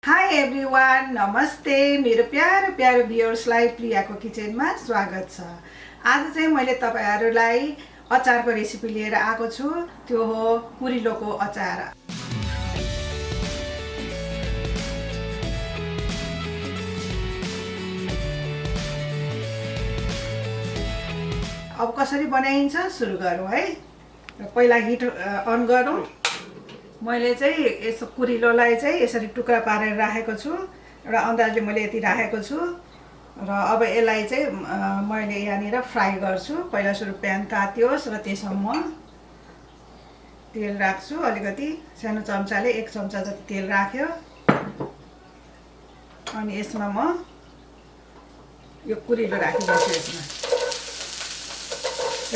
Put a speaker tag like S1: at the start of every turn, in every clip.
S1: High everyone, नमस्ते। मेरो प्यारो प्यारो भ्युअर्सलाई प्रियाको किचनमा स्वागत छ। आज चाहिँ मैले तपाईहरुलाई अचारको रेसिपी लिएर आएको छु। त्यो हो कुरिलोको अचार। अब कसरी बनाइन्छ सुरु गरौँ है। पहिला हिट अन गरौँ। मैले चाहिँ यसो कुरिलोलाई चाहिँ यसरी टुक्रा पारेर राखेको छु। एउटा अन्दाजले मैले यति राखेको छु र अब यसलाई चाहिँ मैले यहाँनिर फ्राई गर्छु। पहिला सुरु प्यान तातियोस् र त्यसमा म तेल राख्छु। अलिकति सानो चम्चाले 1 चम्चा जति तेल राख्यो। अनि यसमा म यो कुरिलो राखिदिन्छु यसमा।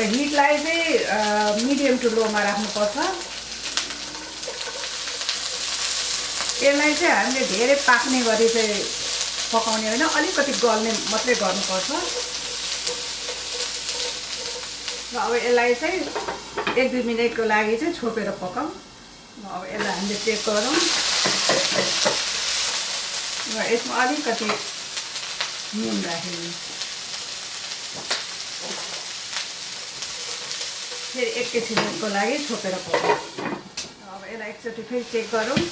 S1: र हिटलाई चाहिँ मिडियम टु लोमा राख्नुपर्छ। यसलाई चाहिँ हामीले धेरै पाक्ने गरी चाहिँ पकाउने होइन, अलिकति गल्ने मात्रै गर्नुपर्छ। र अब यसलाई चाहिँ 1-2 मिनेटको लागि चाहिँ छोपेर पकाऊँ। अब यसलाई हामीले चेक गरौँ र यसमा अलिकति नुन राखिदिउँ। फेरि एकैछिनको लागि छोपेर पकाऊँ। अब यसलाई एकचोटि फेरि चेक गरौँ।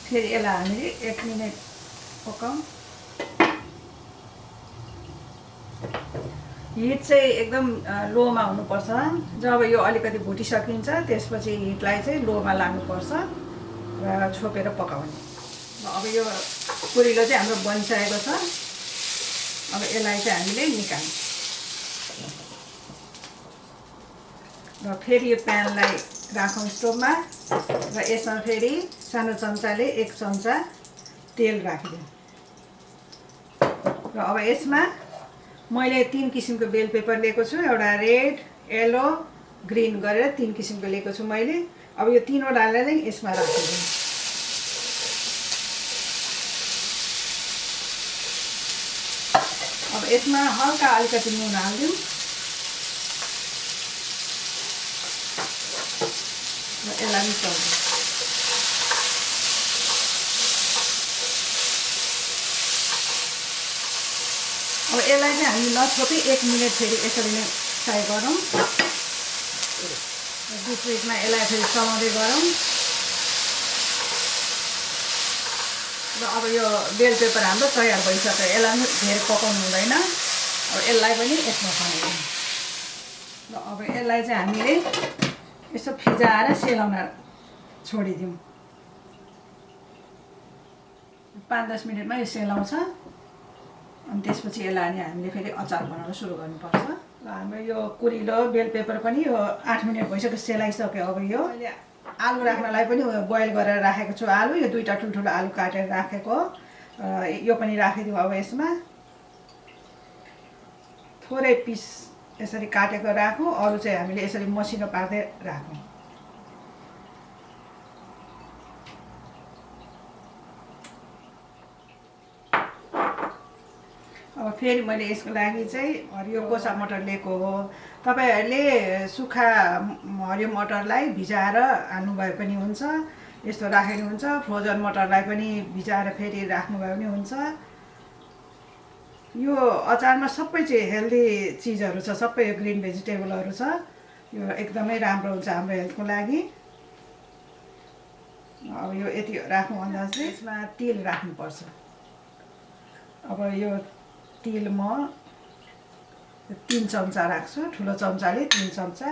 S1: फेरि यसलाई हामीले 1 मिनेट पकाऊँ। हिट चाहिँ एकदम लोमा हुनुपर्छ। जब यो अलिकति भुटिसकिन्छ त्यसपछि हिटलाई चाहिँ लोमा लानुपर्छ र छोपेर पकाउने। अब यो कुरिलो चाहिँ हाम्रो बनिसकेको छ। अब यसलाई चाहिँ हामीले निकाल्छौँ र फेरि यो प्यानलाई राखौँ स्टोभमा र यसमा फेरि सानो चम्चाले 1 चम्चा तेल राखिदिउँ। र अब यसमा मैले 3 किसिमको बेल पेपर लिएको छु। एउटा रेड, येलो, ग्रीन गरेर 3 किसिमको लिएको छु मैले। अब यो तीनवटालाई नै यसमा राखिदिउँ। अब यसमा हल्का अलिकति नुन हाल्दिउँ र यसलाई मिसाउँछौँ। अब यसलाई चाहिँ हामी नछोपी 1 मिनेट फेरि यसरी नै फ्राई गरौँ। बिचमा यसलाई फेरि चलाउँदै गरौँ। र अब यो बेल पेपर हाम्रो तयार भइसक्यो। यसलाई धेरै पकाउनु हुँदैन। अब यसलाई पनि यसमा खनाइदिउँ। र अब यसलाई चाहिँ हामीले यसो फिजाएर सेलाउन छोडिदिउँ। 5-10 मिनेटमा यो सेलाउँछ। अनि त्यसपछि यसलाई हामीले फेरि अचार बनाउन सुरु गर्नुपर्छ। र हाम्रो यो कुरिलो बेल पेपर पनि यो 8 मिनेट भइसक्यो सेलाइसक्यो। अब यो मैले आलु राख्नलाई पनि बोइल गरेर राखेको छु। आलु यो 2टा ठुल्ठुलो आलु काटेर राखेको। यो पनि राखिदिउँ। अब यसमा थोरै पिस यसरी काटेको राखौँ। अरू चाहिँ हामीले यसरी मसिनो पार्दै राखौँ। अब फेरि मैले यसको लागि चाहिँ हरियो कोसा मटर लिएको हो। तपाईहरुले सुक्खा हरियो मटरलाई भिजाएर हाल्नुभए पनि हुन्छ, यस्तो राखेर हुन्छ। फ्रोजन मटरलाई पनि भिजाएर फेरि राख्नुभए पनि हुन्छ। यो अचारमा सबै चाहिँ हेल्दी चिजहरू छ, सबै ग्रीन भेजिटेबलहरू छ। यो एकदमै राम्रो हुन्छ हाम्रो हेल्थको लागि। अब यो यति राख्नु अन्दाजले यसमा तेल राख्नुपर्छ। अब यो तेल म 3 चम्चा राख्छु। ठुलो चम्चाले 3 चम्चा।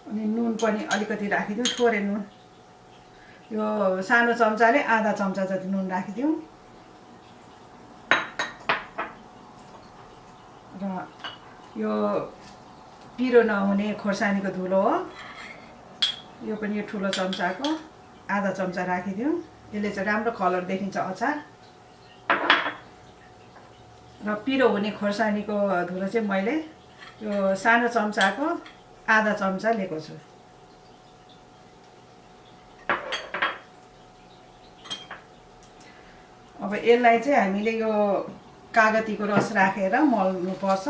S1: अनि नुन पनि अलिकति राखिदिउँ, थोरै नुन। यो सानो चम्चाले आधा चम्चा जति नुन राखिदिउँ। र यो पिरो नहुने खोर्सानीको धुलो हो। यो पनि यो ठुलो चम्चाको आधा चम्चा राखिदिउँ। यसले चाहिँ राम्रो कलर देखिन्छ अचार। र पिरो हुने खोर्सानीको धुलो चाहिँ मैले यो सानो चम्चाको आधा चम्चा लिएको छु। अब यसलाई चाहिँ हामीले यो कागतीको रस राखेर मल्नुपर्छ।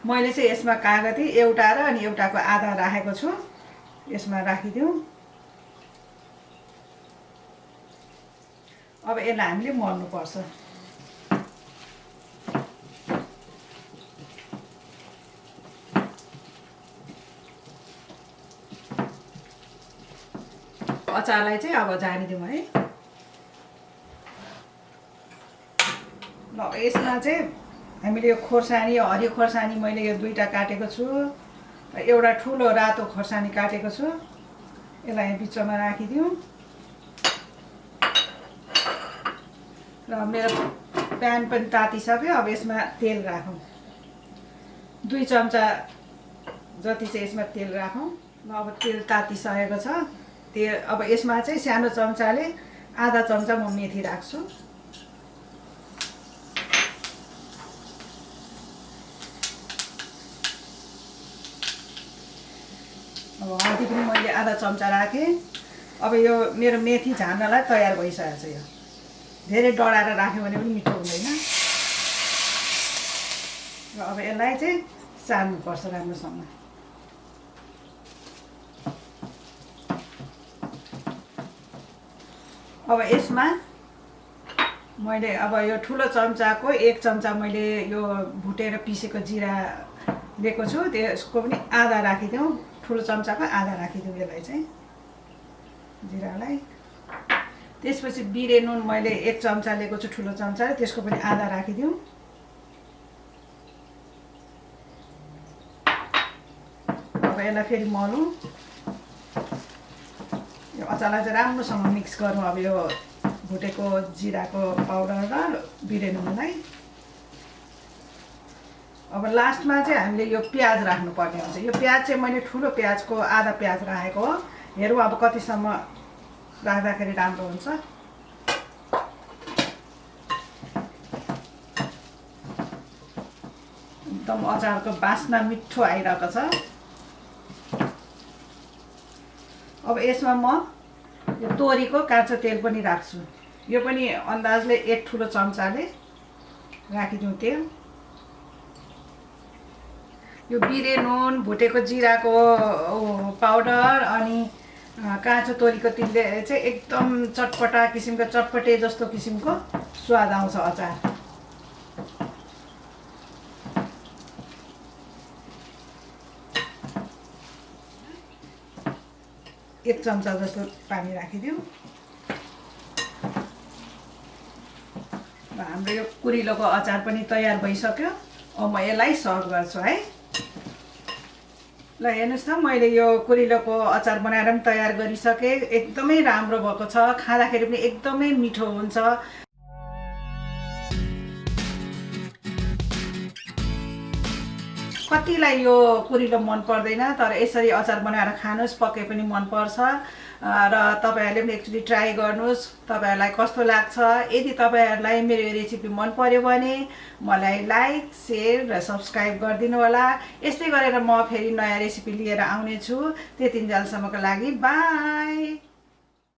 S1: मैले चाहिँ यसमा कागती एउटा र अनि एउटाको आधा राखेको छु। यसमा राखिदिउँ। अब यसलाई हामीले मल्नुपर्छ। अचारलाई चाहिँ अब झारिदिउँ है। अब यसमा चाहिँ हामीले यो खोर्सानी, हरियो खोर्सानी मैले यो 2टा काटेको छु। एउटा ठुलो रातो खोर्सानी काटेको छु। यसलाई बिचमा राखिदिउँ। र मेरो प्यान पनि तातिसक्यो। अब यसमा तेल राखौँ। 2 चम्चा जति चाहिँ यसमा तेल राखौँ। अब तेल तातिसकेको छ। अब यसमा चाहिँ सानो चम्चाले आधा चम्चा म मेथी राख्छु। अब हर्दी पनि मैले आधा चम्चा राखेँ। अब यो मेरो मेथी झार्नलाई तयार भइसकेको छ। यो धेरै डढाएर राख्यो भने पनि मिठो हुँदैन। र अब यसलाई चाहिँ सार्नुपर्छ राम्रोसँग। अब यसमा मैले अब यो ठुलो चम्चाको 1 चम्चा मैले यो भुटेर पिसेको जिरा लिएको छु। त्यसको पनि आधा राखिदिउँ। ठुलो चम्चाको आधा राखिदिउँ यसलाई चाहिँ, जिरालाई। त्यसपछि बिरे नुन मैले 1 चम्चा लिएको छु ठुलो चम्चा, त्यसको पनि आधा राखिदिउँ। अब यसलाई फेरि मलौँ। यो अचारलाई चाहिँ राम्रोसँग मिक्स गरौँ। अब यो भुटेको जिराको पाउडर र बिरे नुनलाई। अब लास्टमा चाहिँ हामीले यो प्याज राख्नुपर्ने हुन्छ। यो प्याज चाहिँ मैले ठुलो प्याजको आधा प्याज राखेको हो। हेरौँ अब कतिसम्म राख्दाखेरि राम्रो हुन्छ। एकदम अचारको बास्ना मिठो आइरहेको छ। अब यसमा म यो तोरीको काँचो तेल पनि राख्छु। यो पनि अन्दाजले 1 ठुलो चम्चाले राखिदिउँ तेल। यो बिरे नुन, भुटेको जिराको पाउडर अनि काँचो तोरीको तेलले चाहिँ एकदम चटपटा किसिमको, चटपटे जस्तो किसिमको स्वाद आउँछ अचार। एक चम्चा जस्तो पानी राखिदिउँ। हाम्रो यो कुरिलोको अचार पनि तयार भइसक्यो। अब म यसलाई सर्भ गर्छु है। ल हेर्नुहोस् त, मैले यो कुरिलोको अचार बनाएर पनि तयार गरिसकेँ। एकदमै राम्रो भएको छ। खाँदाखेरि पनि एकदमै मिठो हुन्छ। कतिलाई यो कुरिलो मन पर्दैन, तर यसरी अचार बनाएर खानुहोस्, पक्कै पनि मनपर्छ। र तपाईहरुले पनि एकचोटि ट्राई गर्नुहोस्, तपाईहरुलाई कस्तो लाग्छ। यदि तपाईहरुलाई मेरो यो रेसिपी मन पर्यो भने मलाई लाइक, शेयर र सब्स्क्राइब गरिदिनु होला। यस्तै गरेर म फेरि नयाँ रेसिपी लिएर आउने छु। त्यतिन्जेलसम्मको लागि बाइ।